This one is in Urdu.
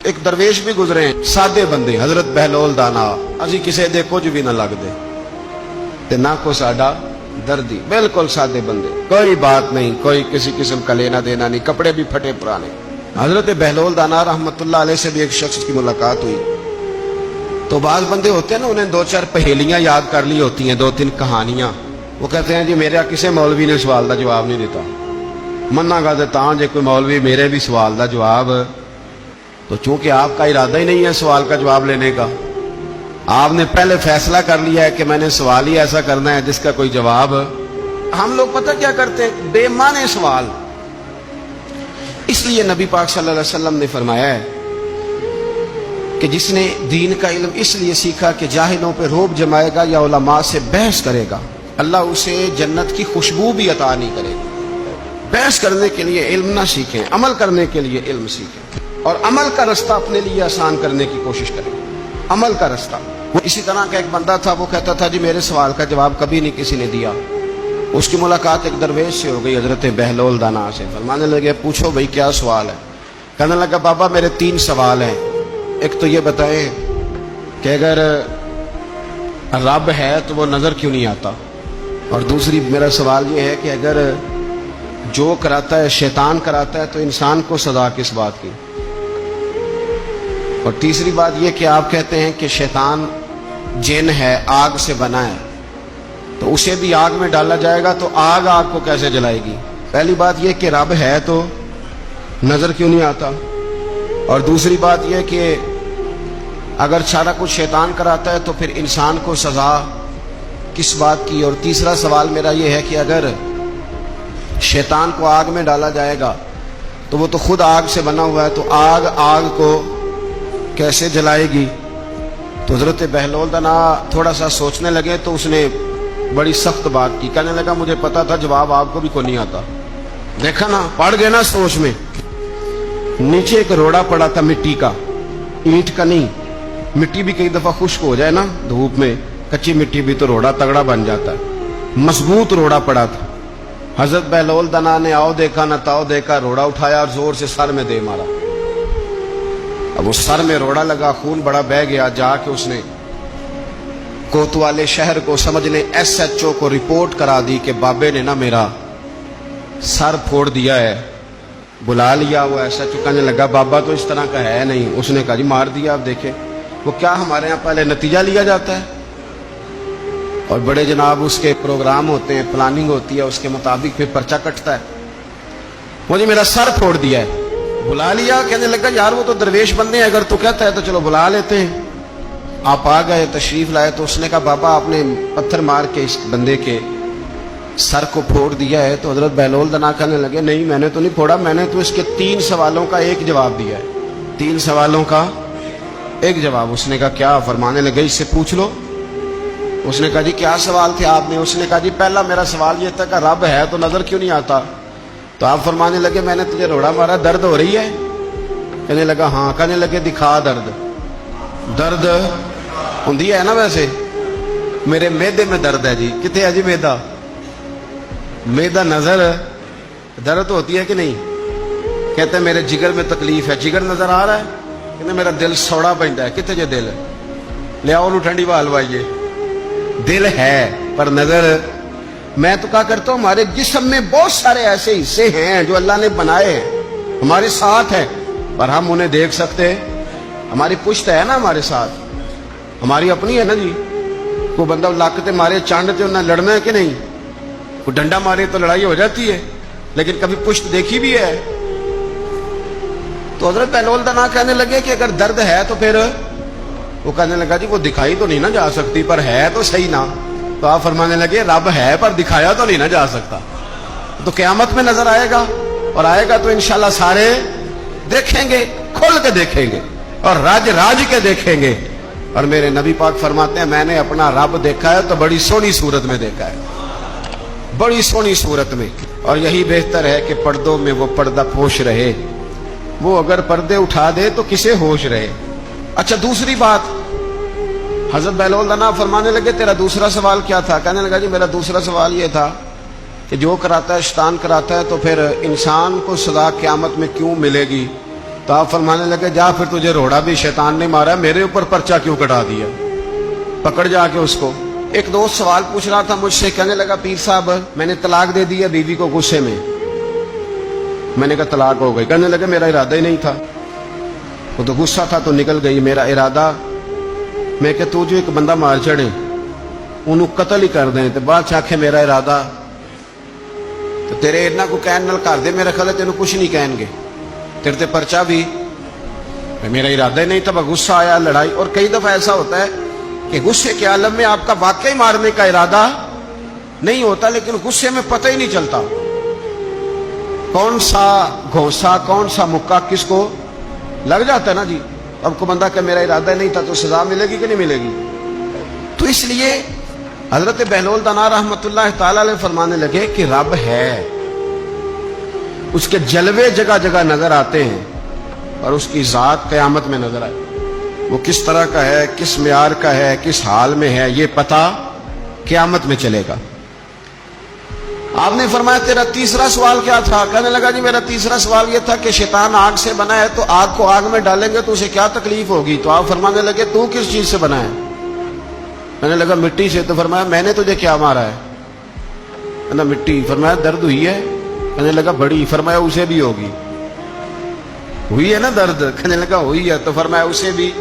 ایک درویش بھی گزرے ہیں، سادے بندے، حضرت بہلول دانا، اسی کسے دے کچھ بھی نہ لگ دے تے نہ کو ساڈا دردی، بالکل سادے بندے، کوئی بات نہیں، کوئی کسی قسم کا لینا دینا نہیں، کپڑے بھی پھٹے پرانے۔ حضرت بہلول دانا رحمت اللہ علیہ سے بھی ایک شخص کی ملاقات ہوئی تو بعض بندے ہوتے ہیں نا، انہیں دو چار پہیلیاں یاد کر لی ہوتی ہیں، دو تین کہانیاں، وہ کہتے ہیں جی میرے کسی مولوی نے سوال دا جواب نہیں دیتا، منا گا دیتا جے کوئی مولوی میرے بھی سوال دا جواب، تو چونکہ آپ کا ارادہ ہی نہیں ہے سوال کا جواب لینے کا، آپ نے پہلے فیصلہ کر لیا ہے کہ میں نے سوال ہی ایسا کرنا ہے جس کا کوئی جواب، ہم لوگ پتہ کیا کرتے ہیں، بے معنی سوال۔ اس لیے نبی پاک صلی اللہ علیہ وسلم نے فرمایا ہے کہ جس نے دین کا علم اس لیے سیکھا کہ جاہلوں پہ روب جمائے گا یا علماء سے بحث کرے گا، اللہ اسے جنت کی خوشبو بھی عطا نہیں کرے گا۔ بحث کرنے کے لیے علم نہ سیکھیں، عمل کرنے کے لیے علم سیکھیں، اور عمل کا رستہ اپنے لیے آسان کرنے کی کوشش کریں، عمل کا رستہ۔ اسی طرح کا ایک بندہ تھا، وہ کہتا تھا جی میرے سوال کا جواب کبھی نہیں کسی نے دیا۔ اس کی ملاقات ایک درویش سے ہو گئی، حضرت بہلول دانا سے، فرمانے لگے پوچھو بھائی کیا سوال ہے؟ کہنے لگا بابا میرے 3 سوال ہیں، ایک تو یہ بتائیں کہ اگر رب ہے تو وہ نظر کیوں نہیں آتا، اور دوسری میرا سوال یہ ہے کہ اگر جو کراتا ہے شیطان کراتا ہے تو انسان کو سزا کس بات کی، اور تیسری بات یہ کہ آپ کہتے ہیں کہ شیطان جن ہے، آگ سے بنا ہے، تو اسے بھی آگ میں ڈالا جائے گا تو آگ آگ کو کیسے جلائے گی؟ پہلی بات یہ کہ رب ہے تو نظر کیوں نہیں آتا، اور دوسری بات یہ کہ اگر سارا کچھ شیطان کراتا ہے تو پھر انسان کو سزا کس بات کی، اور تیسرا سوال میرا یہ ہے کہ اگر شیطان کو آگ میں ڈالا جائے گا تو وہ تو خود آگ سے بنا ہوا ہے، تو آگ آگ کو کیسے جلائے گی؟ تو حضرت بہلول دانا تھوڑا سا سوچنے لگے تو اس نے بڑی سخت بات کی، کہنے لگا مجھے پتا تھا جواب آپ کو بھی کو نہیں آتا، دیکھا نا پڑ گئے نا سوچ میں۔ نیچے ایک روڑا پڑا تھا مٹی کا، اینٹ کا نہیں، مٹی بھی کئی دفعہ خشک ہو جائے نا دھوپ میں، کچی مٹی بھی تو روڑا تگڑا بن جاتا ہے، مضبوط روڑا پڑا تھا۔ حضرت بہلول دانا نے آؤ دیکھا نہ تاؤ دیکھا، روڑا اٹھایا اور زور سے سر میں دے مارا۔ اب اس سر میں روڑا لگا، خون بڑا بہہ گیا، جا کے اس نے کوتوالے شہر کو سمجھنے ایس ایچ او کو رپورٹ کرا دی کہ بابے نے نا میرا سر پھوڑ دیا ہے۔ بلا لیا، وہ ایس ایچ او کہنے لگا بابا تو اس طرح کا ہے نہیں، اس نے کہا جی مار دیا۔ آپ دیکھیں وہ کیا ہمارے ہاں پہلے نتیجہ لیا جاتا ہے، اور بڑے جناب اس کے پروگرام ہوتے ہیں، پلاننگ ہوتی ہے، اس کے مطابق پھر پرچہ کٹتا ہے۔ مجھے میرا سر پھوڑ دیا ہے، بلا لیا۔ کہنے لگا یار وہ تو درویش بندے ہیں، اگر تو کہتا ہے تو چلو بلا لیتے ہیں۔ آپ آ گئے، تشریف لائے، تو اس نے کہا بابا آپ نے پتھر مار کے اس بندے کے سر کو پھوڑ دیا ہے۔ تو حضرت بہلول دانا کہنے لگے نہیں میں نے تو نہیں پھوڑا، میں نے تو اس کے 3 سوالوں کا ایک جواب دیا ہے، 3 سوالوں کا ایک جواب۔ اس نے کہا کیا؟ فرمانے لگے اس سے پوچھ لو۔ اس نے کہا جی کیا سوال تھے آپ نے؟ اس نے کہا جی پہلا میرا سوال یہ تھا کہ رب ہے تو نظر کیوں نہیں آتا؟ تو آپ فرمانے لگے میں نے تجھے روڑا مارا، درد ہو رہی ہے؟ کہنے لگا ہاں۔ کہنے لگے دکھا درد۔ درد ہوندی ہے نا ویسے؟ میرے میدے میں درد ہے جی۔ کتنے ہے جی میدا؟ میدا نظر درد ہوتی ہے کہ نہیں؟ کہتے ہیں میرے جگر میں تکلیف ہے، جگر نظر آ رہا ہے؟ کہتے میرا دل سوڑا پہنتا ہے، کتنے جے دل لے آؤ انہوں ٹھنڈی بال وائیے۔ دل ہے پر نظر۔ میں تو کہا کرتا ہوں ہمارے جسم میں بہت سارے ایسے حصے ہیں جو اللہ نے بنائے ہیں، ہمارے ساتھ ہیں پر ہم انہیں دیکھ سکتے ہیں۔ ہماری پشت ہے نا ہمارے ساتھ، ہماری اپنی ہے نا جی۔ کوئی بندہ لاکتے مارے چانڈ سے انہیں لڑنا ہے کہ نہیں؟ کوئی ڈنڈا مارے تو لڑائی ہو جاتی ہے، لیکن کبھی پشت دیکھی بھی ہے؟ تو حضرت بہلول دانا کہنے لگے کہ اگر درد ہے تو پھر، وہ کہنے لگا جی وہ دکھائی تو نہیں نہ جا سکتی پر ہے تو صحیح نا۔ تو آپ فرمانے لگے رب ہے پر دکھایا تو نہیں نہ جا سکتا، تو قیامت میں نظر آئے گا، اور آئے گا تو انشاءاللہ سارے دیکھیں گے، کھل کے دیکھیں گے اور راج راج کے دیکھیں گے۔ اور میرے نبی پاک فرماتے ہیں میں نے اپنا رب دیکھا ہے تو بڑی سونی صورت میں دیکھا ہے، بڑی سونی صورت میں، اور یہی بہتر ہے کہ پردوں میں وہ پردہ پوش رہے، وہ اگر پردے اٹھا دے تو کسے ہوش رہے۔ اچھا دوسری بات، حضرت بہلول دانا فرمانے لگے تیرا دوسرا سوال کیا تھا؟ کہنے لگا جی میرا دوسرا سوال یہ تھا کہ جو کراتا ہے شیطان کراتا ہے تو پھر انسان کو سزا قیامت میں کیوں ملے گی؟ تو آپ فرمانے لگے جا پھر تجھے روڑا بھی شیطان نے مارا، میرے اوپر پرچہ کیوں کٹا دیا، پکڑ جا کے اس کو۔ ایک دوست سوال پوچھ رہا تھا مجھ سے، کہنے لگا پیر صاحب میں نے طلاق دے دی ہے بیوی کو غصے میں۔ میں نے کہا طلاق ہو گئی، کہنے لگا میرا ارادہ ہی نہیں تھا، وہ تو غصہ تھا تو نکل گئی، میرا ارادہ میں کہ تو جو ایک بندہ مار چڑے انہوں قتل ہی کر دیں تو بعد چاکھے میرا ارادہ، تو تیرے اتنا کو کہن نال کر دے، میرا خیال ہے تینوں کچھ نہیں کہیں گے، تیرے تے پرچہ بھی میرا ارادہ ہی نہیں تھا، غصہ آیا لڑائی۔ اور کئی دفعہ ایسا ہوتا ہے کہ غصے کے عالم میں آپ کا واقعی مارنے کا ارادہ نہیں ہوتا، لیکن غصے میں پتہ ہی نہیں چلتا کون سا گھونسا کون سا مکہ کس کو لگ جاتا ہے نا جی۔ اب کو بندہ کہ میرا ارادہ نہیں تھا تو سزا ملے گی کہ نہیں ملے گی؟ تو اس لیے حضرت بہلول دانا رحمت اللہ تعالی علیہ فرمانے لگے کہ رب ہے، اس کے جلوے جگہ جگہ نظر آتے ہیں اور اس کی ذات قیامت میں نظر آئے، وہ کس طرح کا ہے، کس معیار کا ہے، کس حال میں ہے، یہ پتہ قیامت میں چلے گا۔ آپ نے فرمایا تیرا تیسرا سوال کیا تھا؟ کہنے لگا جی میرا تیسرا سوال یہ تھا کہ شیطان آگ سے بنا ہے تو آگ کو آگ میں ڈالیں گے تو اسے کیا تکلیف ہوگی؟ تو آپ فرمانے لگے تو کس چیز سے بنا ہے؟ کہنے لگا مٹی سے۔ تو فرمایا میں نے تجھے کیا مارا ہے؟ کہنا مٹی۔ فرمایا درد ہوئی ہے؟ کہنے لگا بڑی۔ فرمایا اسے بھی ہوگی، ہوئی ہے نا درد؟ کہنے لگا ہوئی ہے۔ تو فرمایا اسے بھی